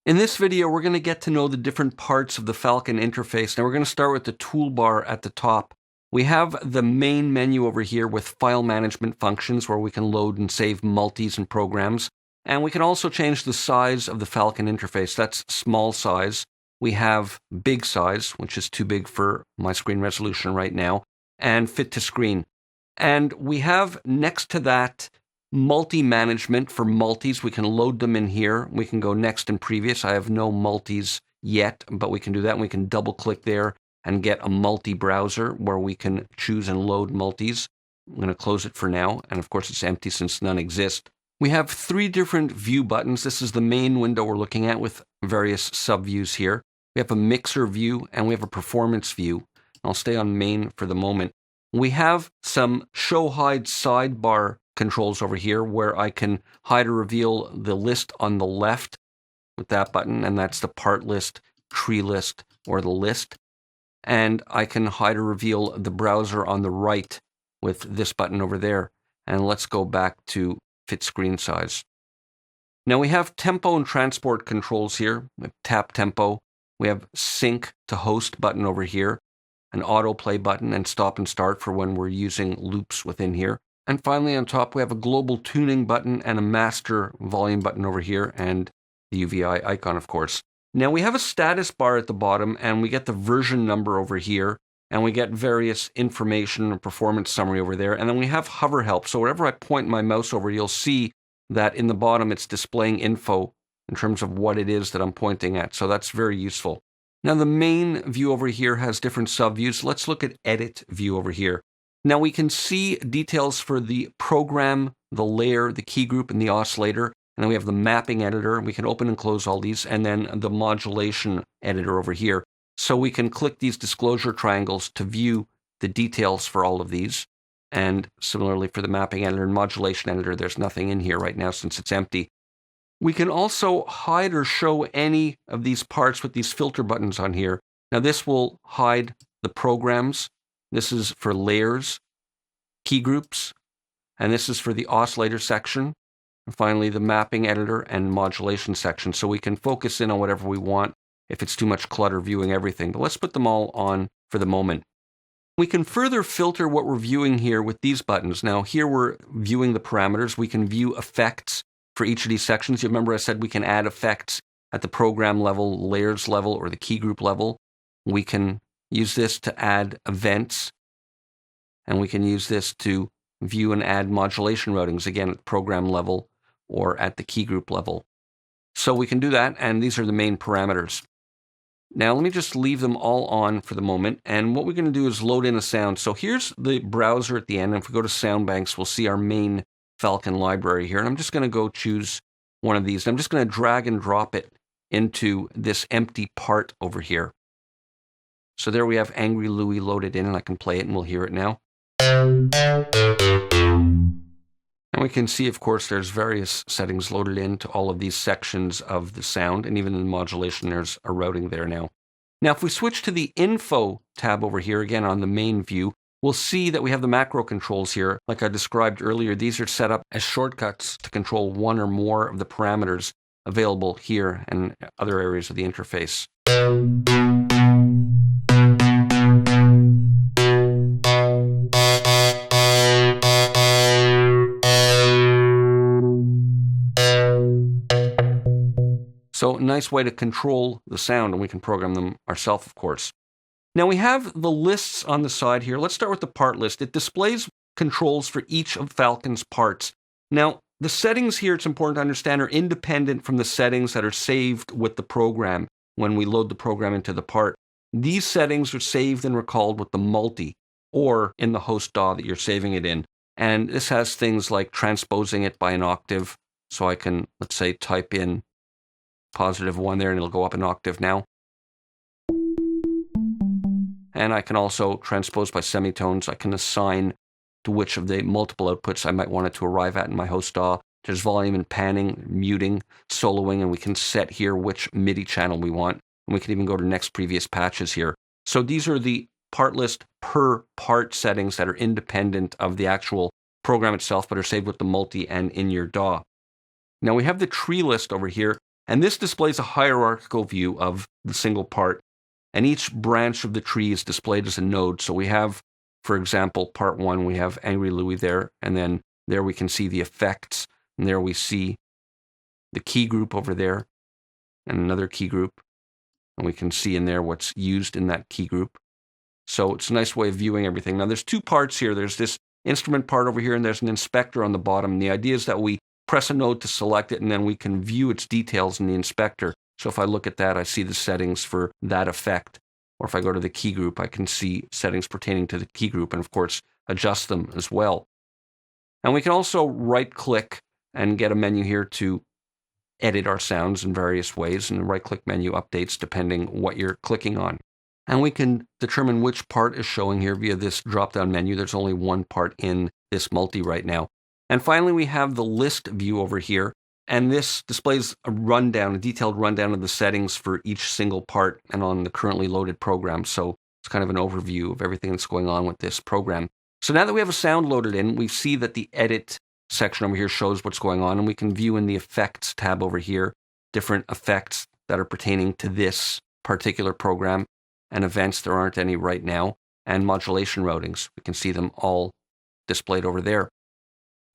In this video, we're going to get to know the different parts of the Falcon interface. Now we're going to start with the toolbar at the top. We have the main menu over here with file management functions where we can load and save multis and programs. And we can also change the size of the Falcon interface. That's small size. We have big size, which is too big for my screen resolution right now, and fit to screen. And we have next to that multi-management for multis. We can load them in here. We can go next and previous. I have no multis yet, but we can do that. And we can double click there and get a multi-browser where we can choose and load multis. I'm going to close it for now. And of course, it's empty since none exist. We have 3 different view buttons. This is the main window we're looking at with various sub-views here. We have a mixer view and we have a performance view. I'll stay on main for the moment. We have some show hide sidebar controls over here where I can hide or reveal the list on the left with that button, and that's the part list, tree list, or the list. And I can hide or reveal the browser on the right with this button over there. And let's go back to fit screen size. Now we have tempo and transport controls here. We have tap tempo. We have sync to host button over here, an autoplay button, and stop and start for when we're using loops within here. And finally on top we have a global tuning button and a master volume button over here, and the UVI icon, of course. Now we have a status bar at the bottom, and we get the version number over here, and we get various information and performance summary over there. And then we have hover help. So wherever I point my mouse over, you'll see that in the bottom it's displaying info in terms of what it is that I'm pointing at. So that's very useful. Now the main view over here has different sub-views. Let's look at edit view over here. Now we can see details for the program, the layer, the key group, and the oscillator. And then we have the mapping editor. We can open and close all these, and then the modulation editor over here. So we can click these disclosure triangles to view the details for all of these. And similarly for the mapping editor and modulation editor, there's nothing in here right now since it's empty. We can also hide or show any of these parts with these filter buttons on here. Now this will hide the programs. This is for layers, key groups, and this is for the oscillator section. And finally, the mapping editor and modulation section. So we can focus in on whatever we want if it's too much clutter viewing everything. But let's put them all on for the moment. We can further filter what we're viewing here with these buttons. Now here we're viewing the parameters. We can view effects for each of these sections. You remember I said we can add effects at the program level, layers level, or the key group level. We can use this to add events, and we can use this to view and add modulation routings, again at program level or at the key group level. So we can do that, and these are the main parameters. Now let me just leave them all on for the moment, and what we're going to do is load in a sound. So here's the browser at the end, and if we go to sound banks, we'll see our main Falcon library here, and I'm just going to go choose one of these. I'm just going to drag and drop it into this empty part over here. So there we have Angry Louie loaded in, and I can play it and we'll hear it now. And we can see, of course, there's various settings loaded into all of these sections of the sound, and even in the modulation, there's a routing there now. Now, if we switch to the Info tab over here, again on the main view, we'll see that we have the macro controls here. Like I described earlier, these are set up as shortcuts to control one or more of the parameters available here and other areas of the interface. So nice way to control the sound, and we can program them ourselves, of course. Now we have the lists on the side here. Let's start with the part list. It displays controls for each of Falcon's parts. Now, the settings here, it's important to understand, are independent from the settings that are saved with the program when we load the program into the part. These settings are saved and recalled with the multi, or in the host DAW that you're saving it in. And this has things like transposing it by an octave. So I can, let's say, type in +1 there, and it'll go up an octave now. And I can also transpose by semitones. I can assign to which of the multiple outputs I might want it to arrive at in my host DAW. There's volume and panning, muting, soloing, and we can set here which MIDI channel we want. And we can even go to next previous patches here. So these are the part list per part settings that are independent of the actual program itself, but are saved with the multi and in your DAW. Now we have the tree list over here. And this displays a hierarchical view of the single part. And each branch of the tree is displayed as a node. So we have, for example, part 1, we have Angry Louie there. And then there we can see the effects. And there we see the key group over there and another key group. And we can see in there what's used in that key group. So it's a nice way of viewing everything. Now there's two parts here. There's this instrument part over here, and there's an inspector on the bottom. And the idea is that we press a node to select it, and then we can view its details in the inspector. So if I look at that, I see the settings for that effect. Or if I go to the key group, I can see settings pertaining to the key group, and of course, adjust them as well. And we can also right-click and get a menu here to edit our sounds in various ways, and the right-click menu updates depending what you're clicking on. And we can determine which part is showing here via this drop-down menu. There's only one part in this multi right now. And finally, we have the list view over here. And this displays a rundown, a detailed rundown of the settings for each single part and on the currently loaded program. So it's kind of an overview of everything that's going on with this program. So now that we have a sound loaded in, we see that the edit section over here shows what's going on. And we can view in the effects tab over here, different effects that are pertaining to this particular program. And events, there aren't any right now, and modulation routings. We can see them all displayed over there.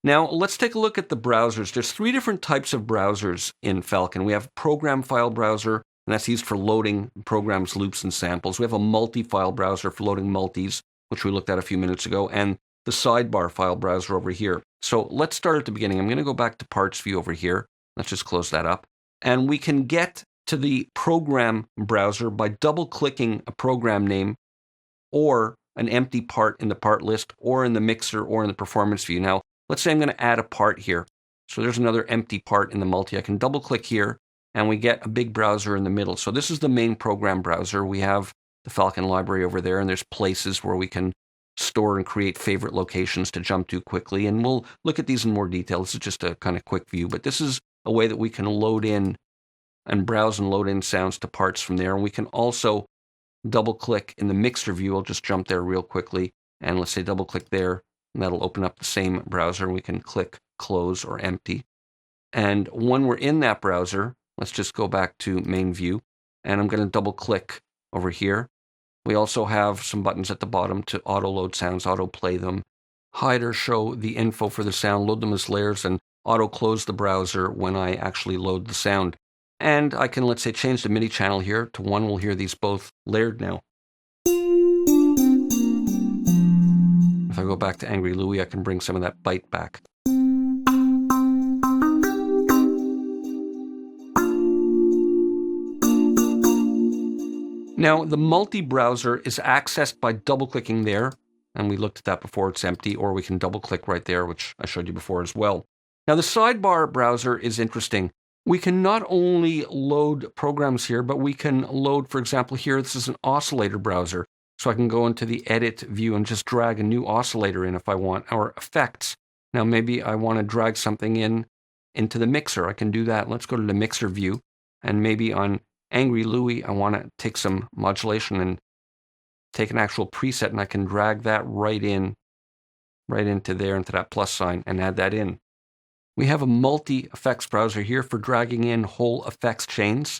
Now, let's take a look at the browsers. There's 3 different types of browsers in Falcon. We have a program file browser, and that's used for loading programs, loops, and samples. We have a multi-file browser for loading multis, which we looked at a few minutes ago, and the sidebar file browser over here. So let's start at the beginning. I'm going to go back to parts view over here. Let's just close that up. And we can get to the program browser by double-clicking a program name or an empty part in the part list or in the mixer or in the performance view. Now, let's say I'm going to add a part here. So there's another empty part in the multi. I can double-click here, and we get a big browser in the middle. So this is the main program browser. We have the Falcon library over there, and there's places where we can store and create favorite locations to jump to quickly. And we'll look at these in more detail. This is just a kind of quick view, but this is a way that we can load in and browse and load in sounds to parts from there. And we can also double-click in the mixer view. I'll just jump there real quickly. And let's say double-click there, and that'll open up the same browser. And we can click close or empty. And when we're in that browser, let's just go back to main view. And I'm going to double-click over here. We also have some buttons at the bottom to auto-load sounds, auto-play them, hide or show the info for the sound, load them as layers, and auto-close the browser when I actually load the sound. And I can, let's say, change the MIDI channel here to 1. We'll hear these both layered now. If I go back to Angry Louie, I can bring some of that bite back. Now, the multi-browser is accessed by double-clicking there. And we looked at that before, it's empty. Or we can double-click right there, which I showed you before as well. Now, the sidebar browser is interesting. We can not only load programs here, but we can load, for example, here, this is an oscillator browser. So I can go into the edit view and just drag a new oscillator in if I want, or effects. Now maybe I want to drag something into the mixer. I can do that. Let's go to the mixer view. And maybe on Angry Louie, I want to take some modulation and take an actual preset, and I can drag that right into there, into that plus sign, and add that in. We have a multi-effects browser here for dragging in whole effects chains.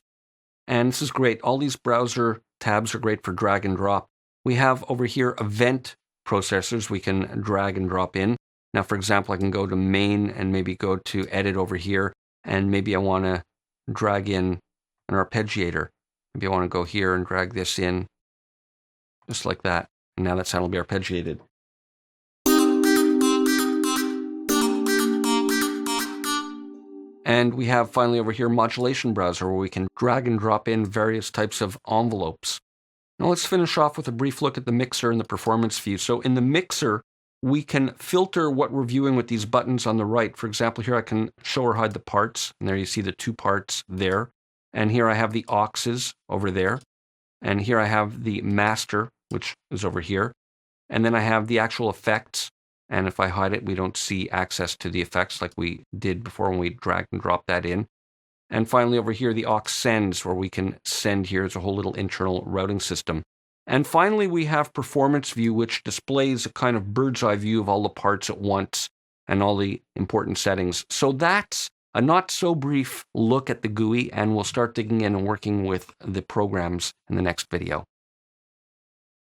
And this is great. All these browser tabs are great for drag and drop. We have over here event processors we can drag and drop in. Now, for example, I can go to main and maybe go to edit over here. And maybe I want to drag in an arpeggiator. Maybe I want to go here and drag this in just like that. And now that sound will be arpeggiated. And we have finally over here modulation browser where we can drag and drop in various types of envelopes. Now let's finish off with a brief look at the mixer and the performance view. So in the mixer, we can filter what we're viewing with these buttons on the right. For example, here I can show or hide the parts. And there you see the 2 parts there. And here I have the auxes over there. And here I have the master, which is over here. And then I have the actual effects. And if I hide it, we don't see access to the effects like we did before when we dragged and dropped that in. And finally over here, the aux sends, where we can send here as a whole little internal routing system. And finally, we have performance view, which displays a kind of bird's eye view of all the parts at once and all the important settings. So that's a not so brief look at the GUI, and we'll start digging in and working with the programs in the next video.